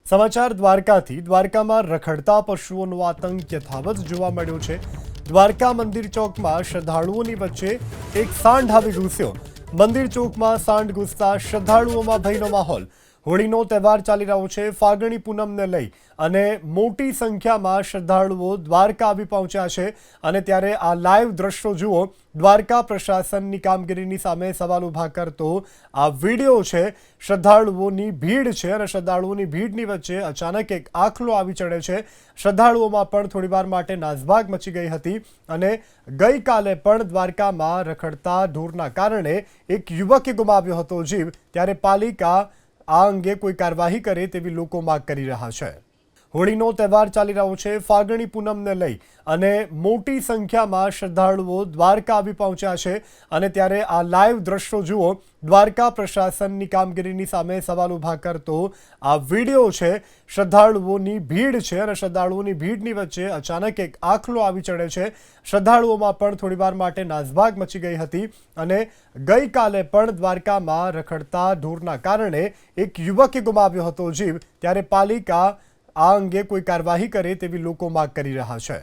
સમાચાર દ્વારકાથી દ્વારકામાં રખડતા પશુઓનો આતંક યથાવત જોવા મળ્યો છે। દ્વારકા મંદિર ચોકમાં શ્રદ્ધાળુઓની વચ્ચે એક સાંઢ આવી ઘૂસ્યો। મંદિર ચોકમાં સાંઢ ઘૂસતા શ્રદ્ધાળુઓમાં ભયનો માહોલ। હોળીનો તહેવાર ચાલી રહ્યો છે। ફાગણી પૂનમને લઈ અને મોટી સંખ્યામાં શ્રદ્ધાળુઓ દ્વારકા આવી પહોંચ્યા છે અને ત્યારે આ લાઈવ દ્રશ્યો જુઓ। દ્વારકા પ્રશાસનની કામગીરીની સામે સવાલ ઊભા કરતો આ વિડીયો છે। શ્રદ્ધાળુઓની ભીડ છે અને શ્રદ્ધાળુઓની ભીડની વચ્ચે અચાનક એક આખલો આવી ચડે છે। શ્રદ્ધાળુઓમાં પણ થોડીવાર માટે નાસભાગ મચી ગઈ હતી અને ગઈકાલે પણ દ્વારકામાં રખડતા ઢોરના કારણે એક યુવકે ગુમાવ્યો હતો જીવ। ત્યારે પાલિકા આ અંગે કોઈ કાર્યવાહી કરે તેવી લોકો માંગ કરી રહ્યા છે। હોળીનો તહેવાર ચાલી રહ્યો છે। ફાગણી પૂનમને લઈ અને મોટી સંખ્યામાં શ્રદ્ધાળુઓ દ્વારકા આવી પહોંચ્યા છે અને ત્યારે આ લાઈવ દ્રશ્યો જુઓ। દ્વારકા પ્રશાસનની કામગીરીની સામે સવાલ ઊભા કરતો આ વિડીયો છે। શ્રદ્ધાળુઓની ભીડ છે અને શ્રદ્ધાળુઓની ભીડની વચ્ચે અચાનક એક આખલો આવી ચડે છે। શ્રદ્ધાળુઓમાં પણ થોડીવાર માટે નાસભાગ મચી ગઈ હતી અને ગઈકાલે પણ દ્વારકામાં રખડતા ઢોરના કારણે એક યુવકે ગુમાવ્યો હતો જીવ। ત્યારે પાલિકા આ અંગે કોઈ કાર્યવાહી કરે તેવી લોકો માંગ કરી રહ્યા છે।